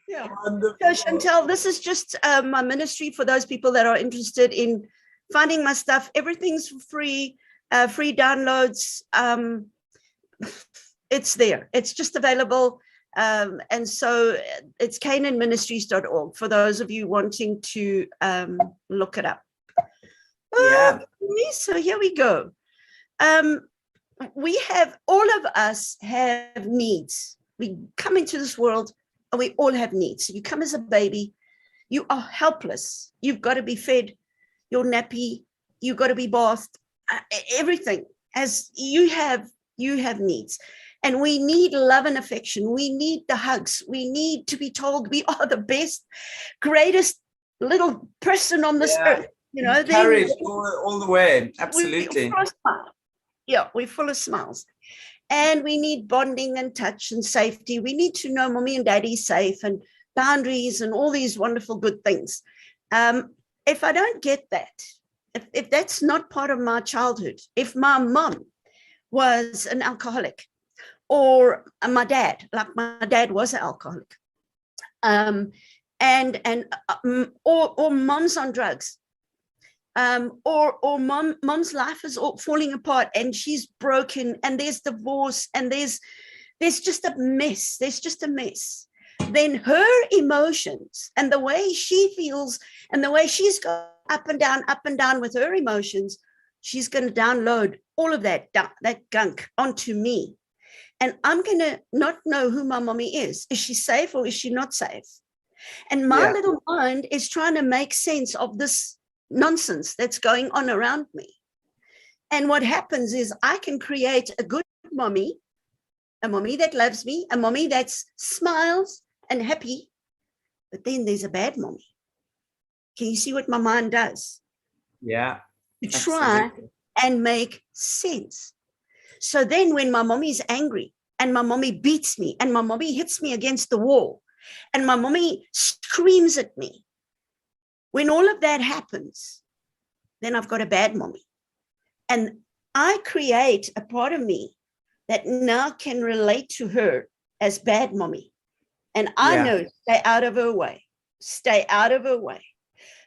Yeah. Wonderful. So Chantel, this is just my ministry for those people that are interested in finding my stuff. Everything's free, free downloads. It's there. It's just available. And so it's canaanministries.org for those of you wanting to look it up. Yeah. So here we go. We have, all of us have needs. We come into this world and we all have needs. You come as a baby, you are helpless. You've got to be fed your nappy, you've got to be bathed, everything. As you have needs. And we need love and affection. We need the hugs. We need to be told we are the best, greatest little person on this earth. You know, courage all the way. Absolutely. We're full of smiles. And we need bonding and touch and safety. We need to know mommy and daddy's safe and boundaries and all these wonderful good things. If I don't get that, if that's not part of my childhood, if my mom was an alcoholic, or my dad, like my dad was an alcoholic, or mom's on drugs, or mom's life is all falling apart and she's broken and there's divorce and there's just a mess. There's just a mess. Then her emotions and the way she feels and the way she's going up and down with her emotions, she's going to download all of that gunk onto me. And I'm going to not know who my mommy is. Is she safe or is she not safe? And my little mind is trying to make sense of this nonsense that's going on around me. And what happens is I can create a good mommy, a mommy that loves me, a mommy that smiles and happy. But then there's a bad mommy. Can you see what my mind does? Yeah. To try and make sense. So then when my mommy is angry and my mommy beats me and my mommy hits me against the wall and my mommy screams at me, when all of that happens, then I've got a bad mommy. And I create a part of me that now can relate to her as bad mommy. And I know, stay out of her way, stay out of her way.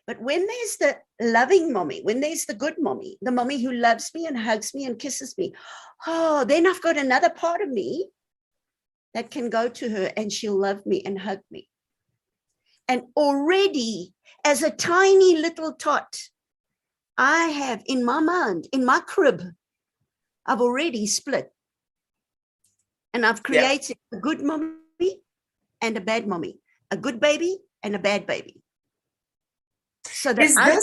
But when there's the loving mommy, when there's the good mommy, the mommy who loves me and hugs me and kisses me, then I've got another part of me that can go to her and she'll love me and hug me. And already as a tiny little tot, I have in my mind, in my crib, I've already split. And I've created a good mommy and a bad mommy, a good baby and a bad baby. So that I can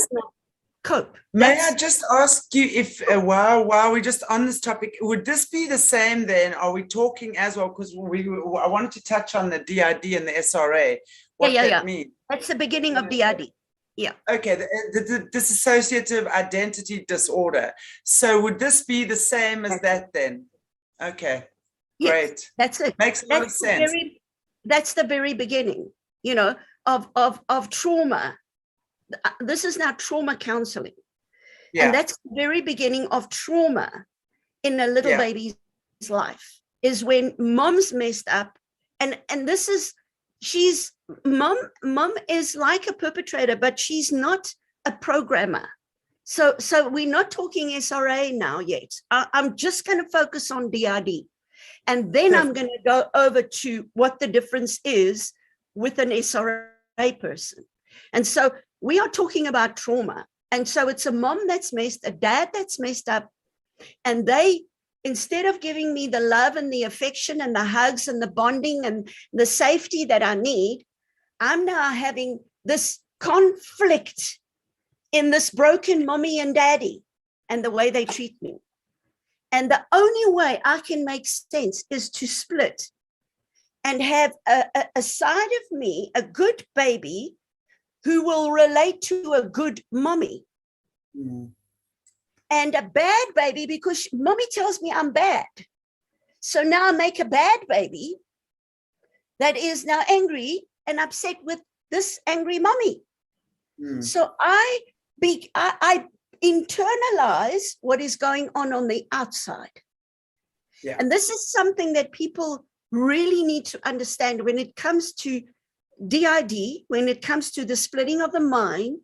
cope. May I just ask you if, while we're just on this topic, would this be the same then? Are we talking as well? Because I wanted to touch on the DID and the SRA. What that means. That's the beginning of DID. Yeah. Okay. The dissociative identity disorder. So would this be the same as that then? Okay. Yes, great. That's it. Makes a lot of sense. That's the very beginning, you know, of trauma. This is now trauma counseling. Yeah. And that's the very beginning of trauma in a little baby's life, is when mom's messed up. And this is, mom is like a perpetrator, but she's not a programmer. So we're not talking SRA now yet. I'm just going to focus on DID. And then I'm going to go over to what the difference is with an SRA person. And so we are talking about trauma. And so it's a mom that's messed, a dad that's messed up. And they, instead of giving me the love and the affection and the hugs and the bonding and the safety that I need, I'm now having this conflict in this broken mommy and daddy and the way they treat me. And the only way I can make sense is to split and have a side of me, a good baby, who will relate to a good mommy. And a bad baby, because mommy tells me I'm bad. So now I make a bad baby that is now angry and upset with this angry mommy. So I internalize what is going on the outside. And this is something that people really need to understand when it comes to DID, when it comes to the splitting of the mind,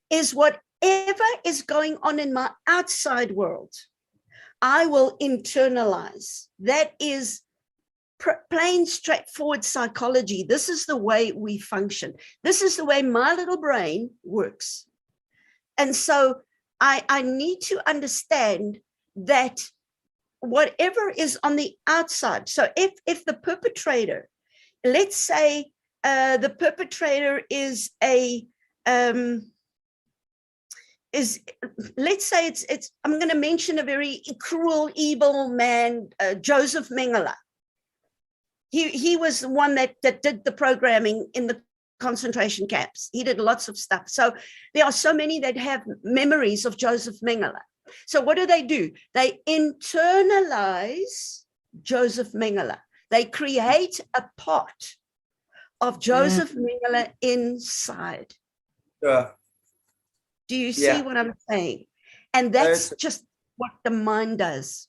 is whatever is going on in my outside world, I will internalize. That is plain, straightforward psychology. This is the way we function. This is the way my little brain works. And so I need to understand that whatever is on the outside, so if the perpetrator, let's say the perpetrator is let's say it's I'm going to mention a very cruel, evil man, Joseph Mengele. He was the one that did the programming in the concentration camps. He did lots of stuff. So there are so many that have memories of Joseph Mengele. So what do? They internalize Joseph Mengele. They create a part of Joseph Mengele inside. Sure. Do you see what I'm saying? And that's just what the mind does.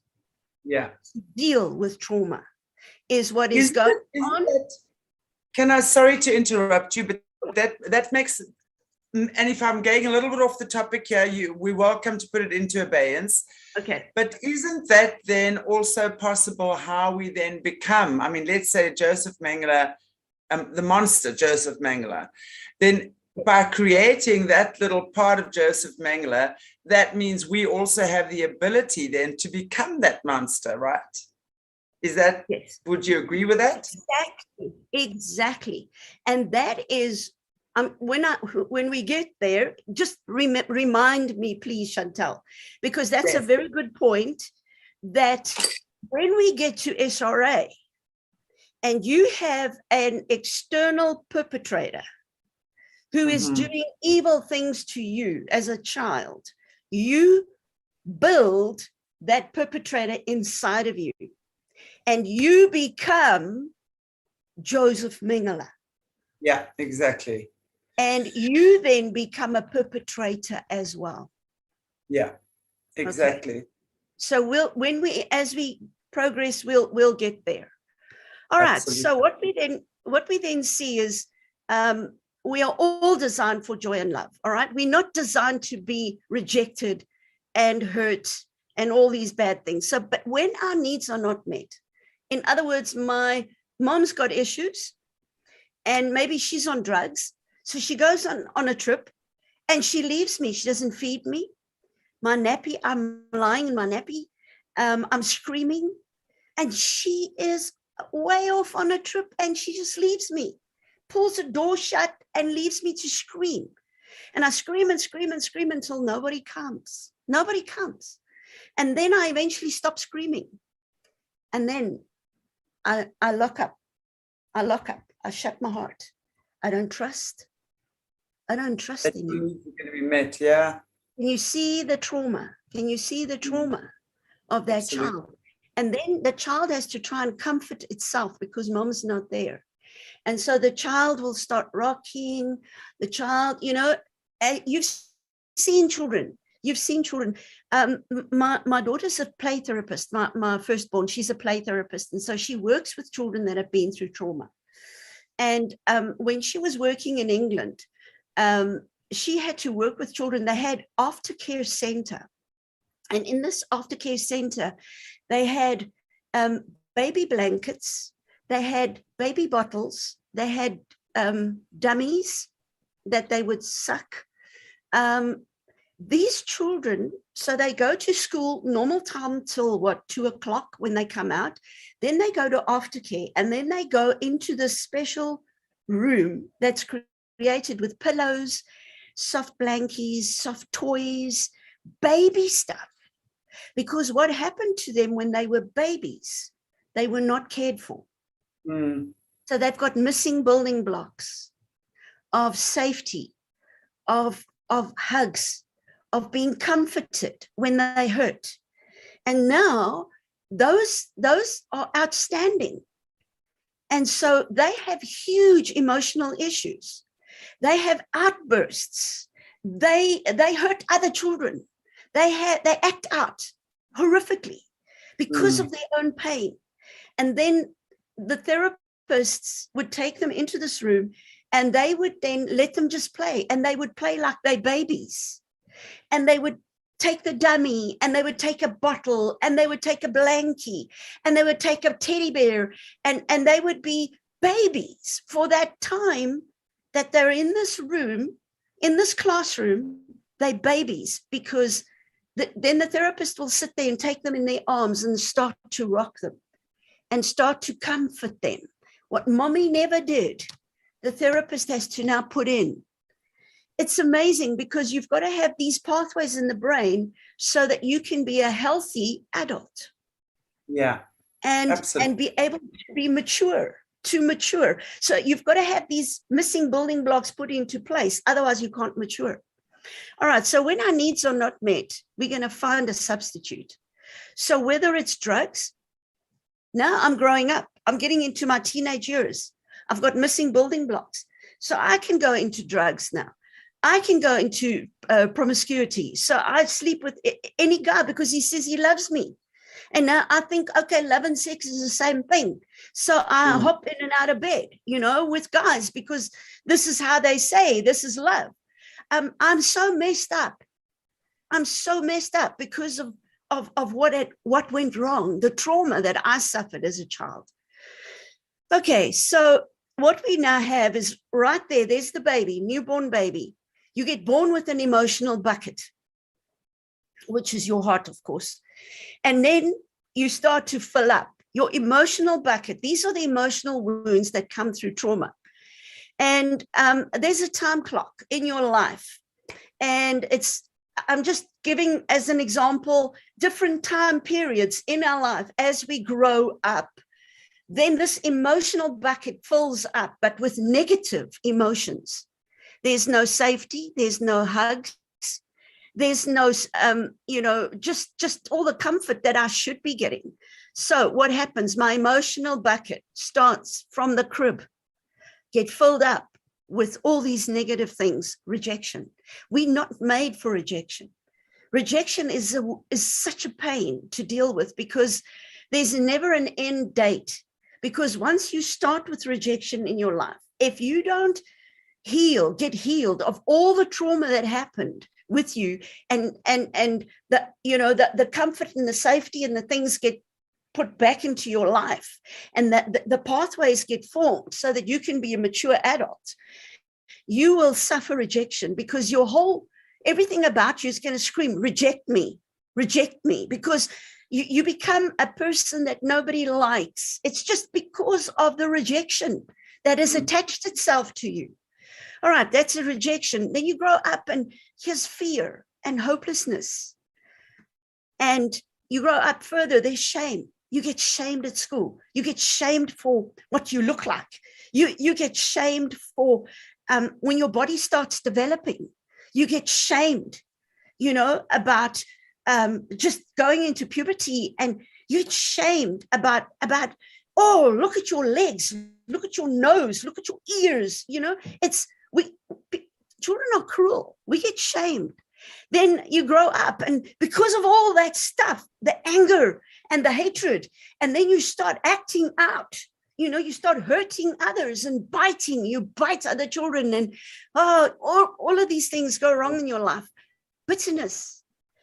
Yeah. To deal with trauma is what is going on. Sorry to interrupt you, but that makes, and if I'm going a little bit off the topic here, we're welcome to put it into abeyance. Okay. But isn't that then also possible how we then become, I mean, let's say Joseph Mengele, the monster Joseph Mengele, then by creating that little part of Joseph Mengele, that means we also have the ability then to become that monster, right? Is that, yes. Would you agree with that? Exactly. And that is, when we get there, just remind me, please, Chantal, because that's a very good point, that when we get to SRA and you have an external perpetrator who is doing evil things to you as a child, you build that perpetrator inside of you and you become Joseph Mengele. Yeah, exactly. And you then become a perpetrator as well. Yeah, exactly. Okay. So as we progress, we'll get there. All right. Absolutely. So what we then see is we are all designed for joy and love. All right. We're not designed to be rejected and hurt and all these bad things. So, but when our needs are not met, in other words, my mom's got issues and maybe she's on drugs. So she goes on a trip and she leaves me. She doesn't feed me. My nappy, I'm lying in my nappy. I'm screaming and she is way off on a trip and she just leaves me, pulls the door shut and leaves me to scream. And I scream and scream and scream until nobody comes. Nobody comes. And then I eventually stop screaming. And then I lock up. I shut my heart. I don't trust anymore. You're going to be met, yeah. Can you see the trauma? Can you see the trauma of that Absolutely. child? And then the child has to try and comfort itself because mom's not there. And so the child will start rocking. The child, you've seen children. My daughter's a play therapist, my firstborn, she's a play therapist. And so she works with children that have been through trauma. And when she was working in England, she had to work with children. They had aftercare center. And in this aftercare center, they had baby blankets, they had baby bottles, they had dummies that they would suck. These children, so they go to school normal time till 2:00 when they come out. Then they go to aftercare and then they go into this special room that's created with pillows, soft blankies, soft toys, baby stuff. Because what happened to them when they were babies, they were not cared for. So they've got missing building blocks of safety, of hugs, of being comforted when they hurt. And now those are outstanding. And so they have huge emotional issues. They have outbursts. They hurt other children. They act out horrifically because of their own pain. And then the therapist therapists would take them into this room and they would then let them just play, and they would play like they're babies, and they would take the dummy, and they would take a bottle, and they would take a blankie, and they would take a teddy bear, and they would be babies for that time that they're in this room, in this classroom. They're babies, because then the therapist will sit there and take them in their arms and start to rock them and start to comfort them. What mommy never did, the therapist has to now put in. It's amazing, because you've got to have these pathways in the brain so that you can be a healthy adult. Yeah. And be able to be mature. So you've got to have these missing building blocks put into place. Otherwise, you can't mature. All right. So when our needs are not met, we're going to find a substitute. So whether it's drugs, now I'm growing up, I'm getting into my teenage years. I've got missing building blocks. So I can go into drugs now. I can go into promiscuity. So I sleep with any guy because he says he loves me. And now I think, okay, love and sex is the same thing. So I hop in and out of bed, with guys, because this is how they say this is love. I'm so messed up. I'm so messed up because of what went wrong, the trauma that I suffered as a child. Okay, so what we now have is right there, there's the baby, newborn baby. You get born with an emotional bucket, which is your heart, of course. And then you start to fill up your emotional bucket. These are the emotional wounds that come through trauma. And there's a time clock in your life. And I'm just giving as an example, different time periods in our life as we grow up. Then this emotional bucket fills up, but with negative emotions. There's no safety. There's no hugs. There's no, just all the comfort that I should be getting. So what happens? My emotional bucket starts from the crib, get filled up with all these negative things. Rejection. We're not made for rejection. Rejection is such a pain to deal with, because there's never an end date. Because once you start with rejection in your life, if you don't get healed of all the trauma that happened with you, and the comfort and the safety and the things get put back into your life, and that the pathways get formed so that you can be a mature adult, you will suffer rejection, because everything about you is going to scream, reject me, because you become a person that nobody likes. It's just because of the rejection that has attached itself to you. All right, that's a rejection. Then you grow up and here's fear and hopelessness. And you grow up further, there's shame. You get shamed at school. You get shamed for what you look like. You get shamed for when your body starts developing. You get shamed, about just going into puberty, and you get shamed about, oh, look at your legs, look at your nose, look at your ears. Children are cruel. We get shamed. Then you grow up, and because of all that stuff, the anger and the hatred, and then you start acting out. You start hurting others and biting. You bite other children, and all of these things go wrong in your life. Bitterness.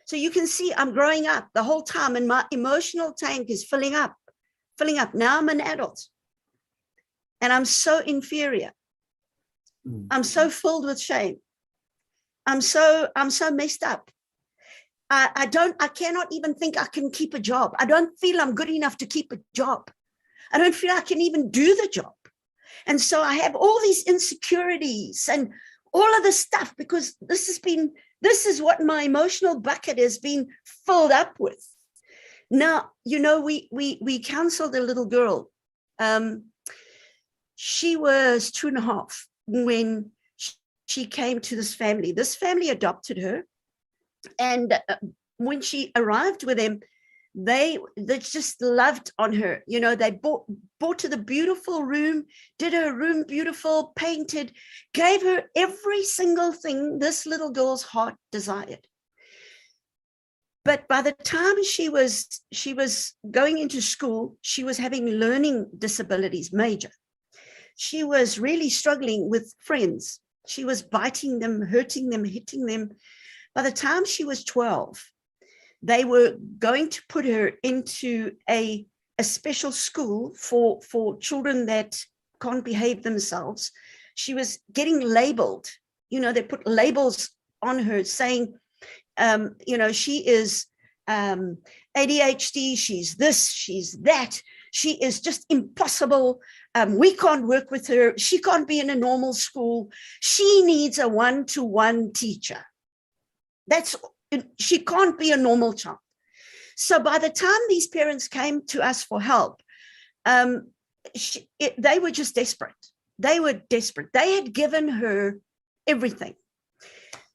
So you can see I'm growing up the whole time, and my emotional tank is filling up. Now I'm an adult, and I'm so inferior. I'm so filled with shame. I'm so messed up. I cannot even think I can keep a job. I don't feel I'm good enough to keep a job. I don't feel I can even do the job. And so I have all these insecurities and all of this stuff, because this is what my emotional bucket has been filled up with. Now, we counseled a little girl. She was 2.5 when she came to this family. This family adopted her. And when she arrived with them, they just loved on her. They brought to the beautiful room, did her room beautiful, painted, gave her every single thing this little girl's heart desired. But by the time she was going into school, she was having learning disabilities, major. she was really struggling with friends. She was biting them, hurting them, hitting them. By the time she was 12, they were going to put her into a special school for children that can't behave themselves. She was getting labeled. They put labels on her saying, she is ADHD, she's this, she's that. She is just impossible. We can't work with her. She can't be in a normal school. She needs a one-to-one teacher. She can't be a normal child. So by the time these parents came to us for help, they were just desperate. They were desperate. They had given her everything.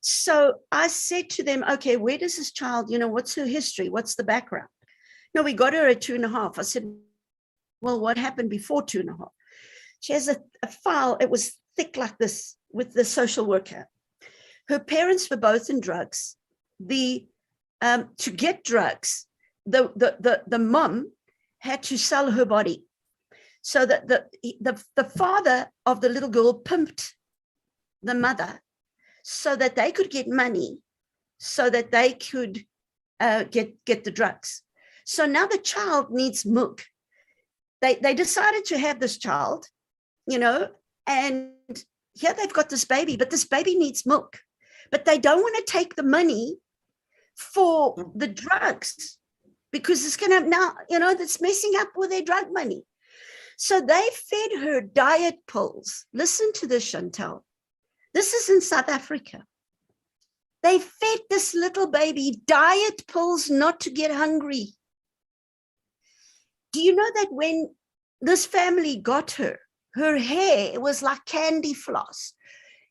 So I said to them, okay, where does this child, what's her history? What's the background? No, we got her at 2.5. I said, well, what happened before 2.5? She has a file. It was thick like this with the social worker. Her parents were both in drugs. To get drugs, the mom had to sell her body. So that the father of the little girl pimped the mother so that they could get money, so that they could get the drugs. So now the child needs milk. They decided to have this child, and here they've got this baby, but this baby needs milk. But they don't want to take the money for the drugs because it's going to now, that's messing up with their drug money. So they fed her diet pills. Listen to this, Chantal. This is in South Africa. They fed this little baby diet pills not to get hungry. Do you know that when this family got her hair was like candy floss.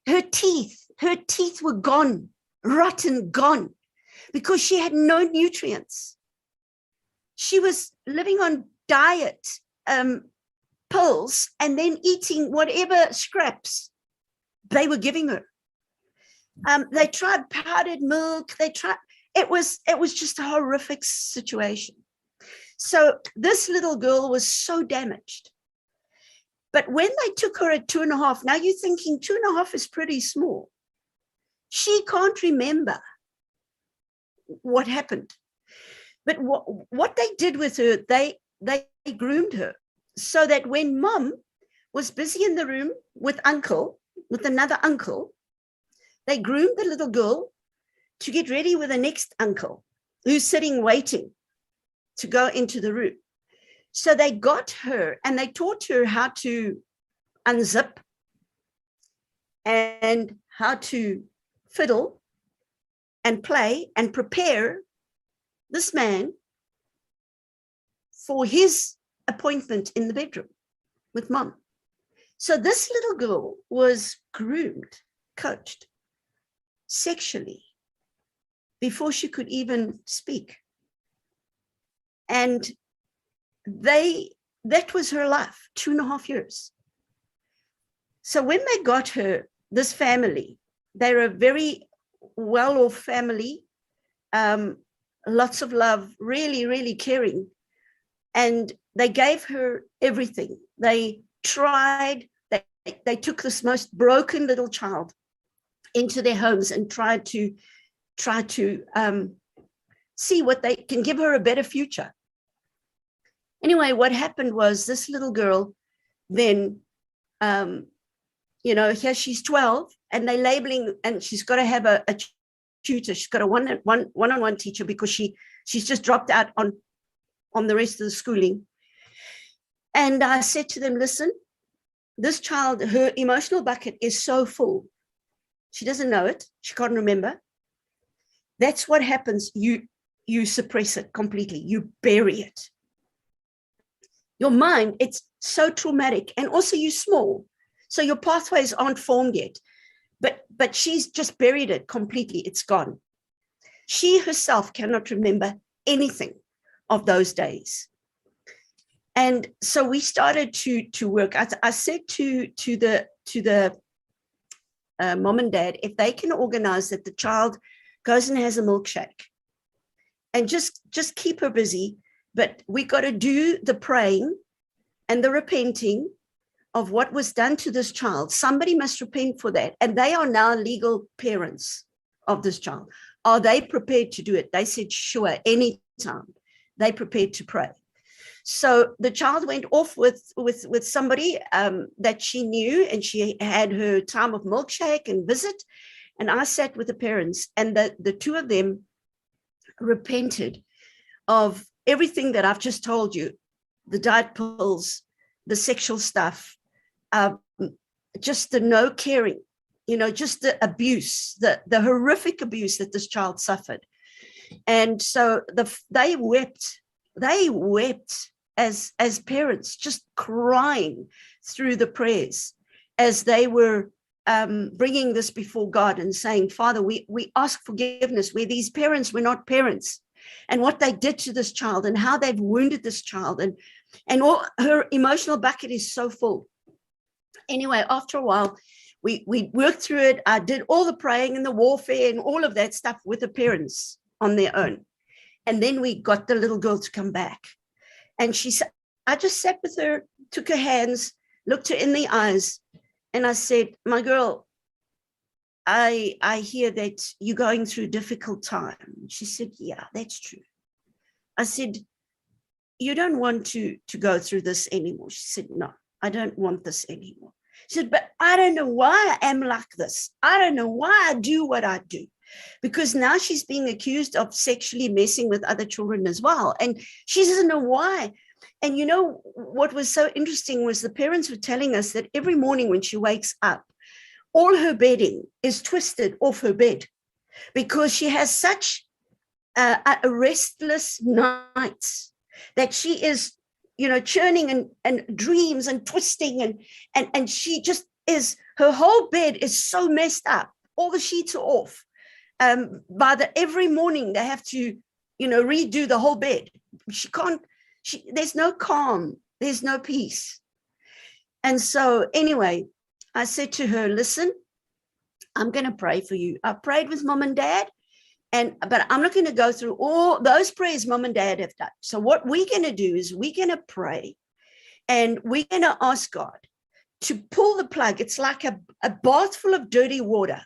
Her teeth were gone, rotten, gone, because she had no nutrients. She was living on diet pills and then eating whatever scraps they were giving her. They tried powdered milk. It was just a horrific situation. So this little girl was so damaged. But when they took her at 2.5, now you're thinking 2.5 is pretty small. She can't remember what happened. But what they did with her, they groomed her so that when mom was busy in the room with another uncle, they groomed the little girl to get ready with the next uncle who's sitting waiting to go into the room. So they got her and they taught her how to unzip and how to fiddle and play and prepare this man for his appointment in the bedroom with mom. So this little girl was groomed, coached sexually before she could even speak. And that was her life, 2.5 years. So when they got her, this family, they're a very well-off family, lots of love, really, really caring. And they gave her everything. They tried, they took this most broken little child into their homes and tried to see what they can give her a better future. Anyway, what happened was this little girl then, here she's 12 and they're labeling, and she's got to have a tutor. She's got a one-on-one teacher because she's just dropped out on the rest of the schooling. And I said to them, listen, this child, her emotional bucket is so full. She doesn't know it. She can't remember. That's what happens. You suppress it completely. You bury it. Your mind, it's so traumatic. And also you're small. So your pathways aren't formed yet. But she's just buried it completely. It's gone. She herself cannot remember anything of those days. And so we started to work. I said to the mom and dad, if they can organize that the child goes and has a milkshake and just keep her busy, but we got to do the praying and the repenting of what was done to this child. Somebody must repent for that. And they are now legal parents of this child. Are they prepared to do it? They said, sure, anytime. They prepared to pray. So the child went off with somebody that she knew, and she had her time of milkshake and visit. And I sat with the parents, and the two of them repented of everything that I've just told you, the diet pills, the sexual stuff, just the no caring, just the abuse, the horrific abuse that this child suffered. And so they wept as parents, just crying through the prayers as they were bringing this before God and saying, Father, we ask forgiveness where these parents were not parents, and what they did to this child and how they've wounded this child, and all her emotional bucket is so full. Anyway, after a while, we worked through it. I did all the praying and the warfare and all of that stuff with the parents on their own. And then we got the little girl to come back. And I just sat with her, took her hands, looked her in the eyes, and I said, my girl, I hear that you're going through a difficult time. She said, yeah, that's true. I said, you don't want to go through this anymore. She said, no, I don't want this anymore. She said, but I don't know why I am like this. I don't know why I do what I do. Because now she's being accused of sexually messing with other children as well. And she doesn't know why. And what was so interesting was the parents were telling us that every morning when she wakes up, all her bedding is twisted off her bed because she has such a restless nights that she is, churning and dreams and twisting and she just is, her whole bed is so messed up. All the sheets are off. Every morning they have to, redo the whole bed. There's no calm. There's no peace. And so anyway, I said to her, listen, I'm going to pray for you. I prayed with mom and dad, but I'm not going to go through all those prayers mom and dad have done. So what we're going to do is we're going to pray and we're going to ask God to pull the plug. It's like a bath full of dirty water,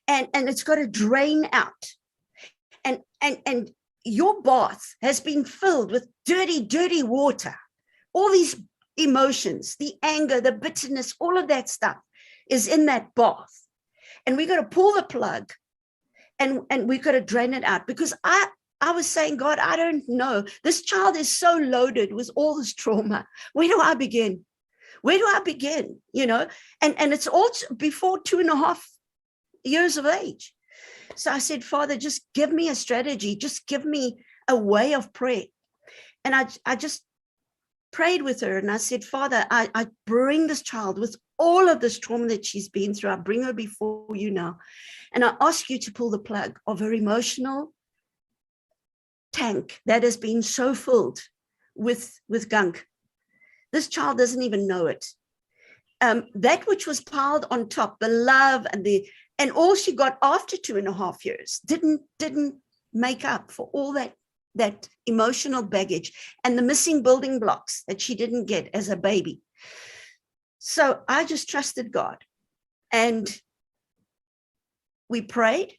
and it's got to drain out. And your bath has been filled with dirty water. All these emotions, the anger, the bitterness, all of that stuff is in that bath. And we got to pull the plug and we got to drain it out, because I was saying, God, I don't know. This child is so loaded with all this trauma. Where do I begin? And it's all before 2.5 years of age. So I said, Father, just give me a strategy. Just give me a way of prayer. And I just prayed with her and I said, Father, I bring this child with all of this trauma that she's been through. I bring her before you now. And I ask you to pull the plug of her emotional tank that has been so filled with gunk. This child doesn't even know it. That which was piled on top, the love and all she got after 2.5 years didn't make up for all that emotional baggage and the missing building blocks that she didn't get as a baby. So I just trusted God, and we prayed,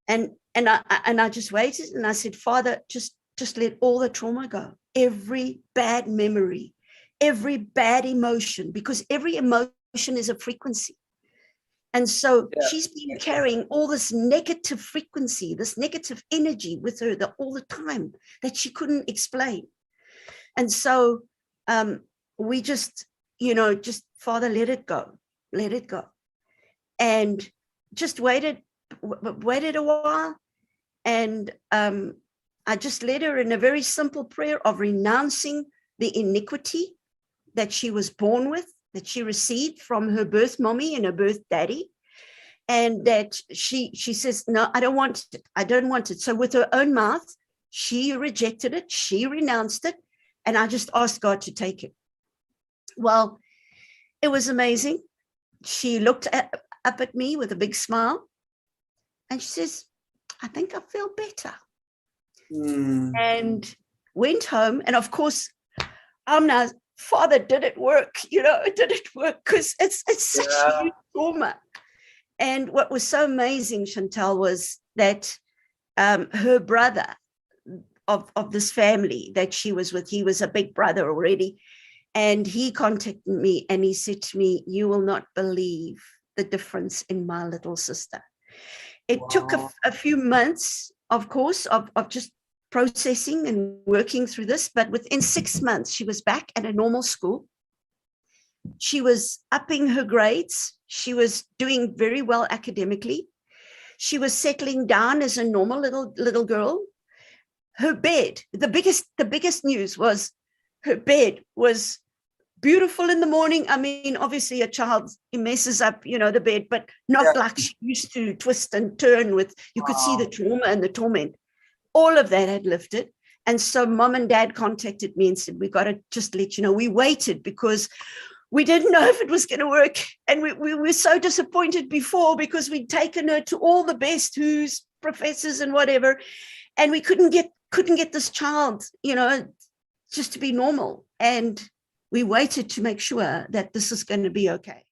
and I just waited, and I said, Father, just let all the trauma go, every bad memory, every bad emotion, because every emotion is a frequency. And so she's been carrying all this negative frequency, this negative energy with her all the time that she couldn't explain. And so we just, Father, let it go. And just waited a while. And I just led her in a very simple prayer of renouncing the iniquity that she was born with, that she received from her birth mommy and her birth daddy, and that she says, no, I don't want it. So with her own mouth, she rejected it, she renounced it, and I just asked God to take it. Well, it was amazing. She looked up at me with a big smile, and she says, I think I feel better. And went home, and of course, I'm now Father, did it work? Did it work? Because it's such a huge trauma. And what was so amazing, Chantal, was that her brother of this family that she was with, he was a big brother already, and he contacted me and he said to me, you will not believe the difference in my little sister. It took a few months, of course, of just processing and working through this, but within 6 months, she was back at a normal school. She was upping her grades. She was doing very well academically. She was settling down as a normal little girl. Her bed, the biggest news was her bed was beautiful in the morning. I mean, obviously a child, it messes up, the bed, but not like she used to twist and turn with, you could see the trauma and the torment. All of that had lifted. And so mom and dad contacted me and said, we got to just let you know. We waited because we didn't know if it was going to work. And we were so disappointed before because we'd taken her to all the best who's professors and whatever. And we couldn't get this child, just to be normal. And we waited to make sure that this is going to be okay.